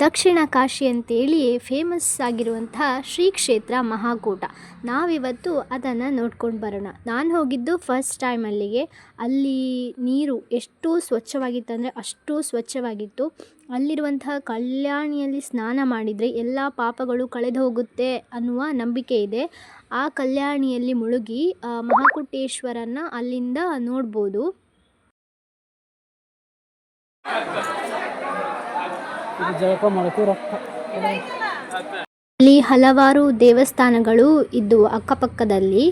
ದಕ್ಷಿಣ ಕಾಶಿ ಅಂತೇಳಿ ಫೇಮಸ್ ಆಗಿರುವಂತಹ ಶ್ರೀ ಕ್ಷೇತ್ರ ಮಹಾಕೂಟ. ನಾವಿವತ್ತು ಅದನ್ನು ನೋಡ್ಕೊಂಡು ಬರೋಣ. ನಾನು ಹೋಗಿದ್ದು ಫಸ್ಟ್ ಟೈಮ್ ಅಲ್ಲಿಗೆ. ಅಲ್ಲಿ ನೀರು ಎಷ್ಟು ಸ್ವಚ್ಛವಾಗಿತ್ತಂದರೆ ಅಷ್ಟು ಸ್ವಚ್ಛವಾಗಿತ್ತು. ಅಲ್ಲಿರುವಂತಹ ಕಲ್ಯಾಣಿಯಲ್ಲಿ ಸ್ನಾನ ಮಾಡಿದರೆ ಎಲ್ಲ ಪಾಪಗಳು ಕಳೆದು ಹೋಗುತ್ತೆ ಅನ್ನುವ ನಂಬಿಕೆ ಇದೆ. ಆ ಕಲ್ಯಾಣಿಯಲ್ಲಿ ಮುಳುಗಿ ಮಹಾಕೂಟೇಶ್ವರನ ಅಲ್ಲಿಂದ ನೋಡ್ಬೋದು. ಅಲ್ಲಿ ಹಲವಾರು ದೇವಸ್ಥಾನಗಳು ಇದ್ದವು ಅಕ್ಕಪಕ್ಕದಲ್ಲಿ.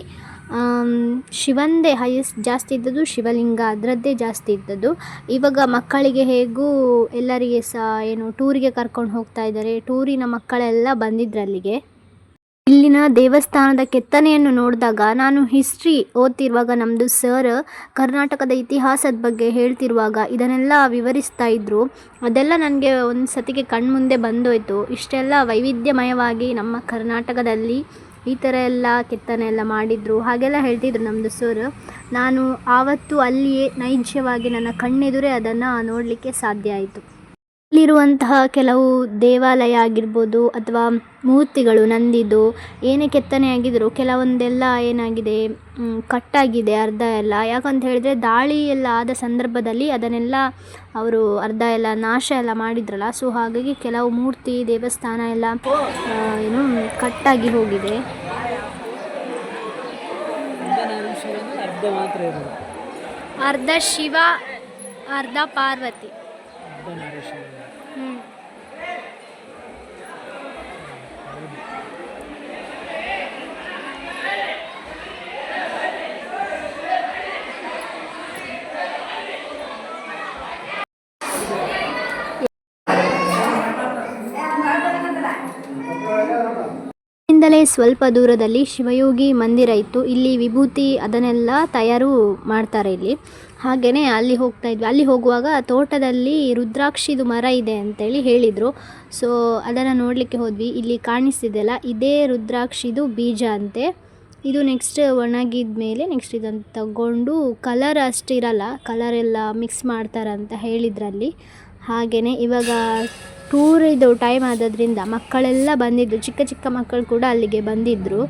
ಶಿವಂದೇ ಜಾಸ್ತಿ ಇದ್ದದ್ದು, ಶಿವಲಿಂಗ ಅದರದ್ದೇ ಜಾಸ್ತಿ ಇದ್ದದ್ದು. ಇವಾಗ ಮಕ್ಕಳಿಗೆ ಹೇಗೂ ಎಲ್ಲರಿಗೆ ಸಹ ಟೂರಿಗೆ ಕರ್ಕೊಂಡು ಹೋಗ್ತಾ ಇದ್ದಾರೆ. ಟೂರಿನ ಮಕ್ಕಳೆಲ್ಲ ಬಂದಿದ್ರು ಅಲ್ಲಿಗೆ. ಇಲ್ಲಿನ ದೇವಸ್ಥಾನದ ಕೆತ್ತನೆಯನ್ನು ನೋಡಿದಾಗ ನಾನು ಹಿಸ್ಟ್ರಿ ಓದ್ತಿರುವಾಗ ನಮ್ಮದು ಸರ್ ಕರ್ನಾಟಕದ ಇತಿಹಾಸದ ಬಗ್ಗೆ ಹೇಳ್ತಿರುವಾಗ ಇದನ್ನೆಲ್ಲ ವಿವರಿಸ್ತಾ ಇದ್ದರು. ಅದೆಲ್ಲ ನನಗೆ ಒಂದು ಸತಿಗೆ ಕಣ್ಮುಂದೆ ಬಂದೋಯ್ತು. ಇಷ್ಟೆಲ್ಲ ವೈವಿಧ್ಯಮಯವಾಗಿ ನಮ್ಮ ಕರ್ನಾಟಕದಲ್ಲಿ ಈ ಥರ ಎಲ್ಲ ಕೆತ್ತನೆ ಎಲ್ಲ ಮಾಡಿದರು ಹಾಗೆಲ್ಲ ಹೇಳ್ತಿದ್ರು ನಮ್ಮದು ಸರ್. ನಾನು ಆವತ್ತು ಅಲ್ಲಿಯೇ ನೈಜವಾಗಿ ನನ್ನ ಕಣ್ಣೆದುರೇ ಅದನ್ನು ನೋಡಲಿಕ್ಕೆ ಸಾಧ್ಯ ಆಯಿತು. ಇಲ್ಲಿರುವಂತಹ ಕೆಲವು ದೇವಾಲಯ ಆಗಿರ್ಬೋದು ಅಥವಾ ಮೂರ್ತಿಗಳು ನಂದಿದು ಏನೇ ಕೆತ್ತನೆ ಆಗಿದ್ರು ಕೆಲವೊಂದೆಲ್ಲ ಏನಾಗಿದೆ, ಕಟ್ಟಾಗಿದೆ ಅರ್ಧ ಎಲ್ಲ. ಯಾಕಂತ ಹೇಳಿದ್ರೆ ದಾಳಿ ಎಲ್ಲ ಆದ ಸಂದರ್ಭದಲ್ಲಿ ಅದನ್ನೆಲ್ಲ ಅವರು ಅರ್ಧ ಎಲ್ಲ ನಾಶ ಎಲ್ಲ ಮಾಡಿದ್ರಲ್ಲ. ಸೊ ಹಾಗಾಗಿ ಕೆಲವು ಮೂರ್ತಿ ದೇವಸ್ಥಾನ ಎಲ್ಲ ಕಟ್ಟಾಗಿ ಹೋಗಿದೆ. ಅರ್ಧ ಶಿವ ಅರ್ಧ ಪಾರ್ವತಿ. ಇಲ್ಲಿಂದಲೇ ಸ್ವಲ್ಪ ದೂರದಲ್ಲಿ ಶಿವಯೋಗಿ ಮಂದಿರ ಇತ್ತು. ಇಲ್ಲಿ ವಿಭೂತಿ ಅದನ್ನೆಲ್ಲ ತಯಾರು ಮಾಡ್ತಾರೆ ಇಲ್ಲಿ. ಹಾಗೆಯೇ ಅಲ್ಲಿ ಹೋಗ್ತಾ ಇದ್ವಿ. ಅಲ್ಲಿ ಹೋಗುವಾಗ ತೋಟದಲ್ಲಿ ರುದ್ರಾಕ್ಷಿದು ಮರ ಇದೆ ಅಂತೇಳಿ ಹೇಳಿದರು. ಸೊ ಅದನ್ನು ನೋಡಲಿಕ್ಕೆ ಹೋದ್ವಿ. ಇಲ್ಲಿ ಕಾಣಿಸ್ತಿದೆಯಲ್ಲ ಇದೇ ರುದ್ರಾಕ್ಷಿದು ಬೀಜ ಅಂತೆ. ಇದು ನೆಕ್ಸ್ಟ್ ಒಣಗಿದ ಮೇಲೆ ನೆಕ್ಸ್ಟ್ ಇದನ್ನು ತಗೊಂಡು ಕಲರ್ ಅಷ್ಟಿರಲ್ಲ, ಕಲರೆಲ್ಲ ಮಿಕ್ಸ್ ಮಾಡ್ತಾರಂತ ಹೇಳಿದ್ರಲ್ಲಿ. ಹಾಗೆಯೇ ಇವಾಗ ಟೂರಿದು ಟೈಮ್ ಆದದ್ರಿಂದ ಮಕ್ಕಳೆಲ್ಲ ಬಂದಿದ್ದರು, ಚಿಕ್ಕ ಚಿಕ್ಕ ಮಕ್ಕಳು ಕೂಡ ಅಲ್ಲಿಗೆ ಬಂದಿದ್ದರು.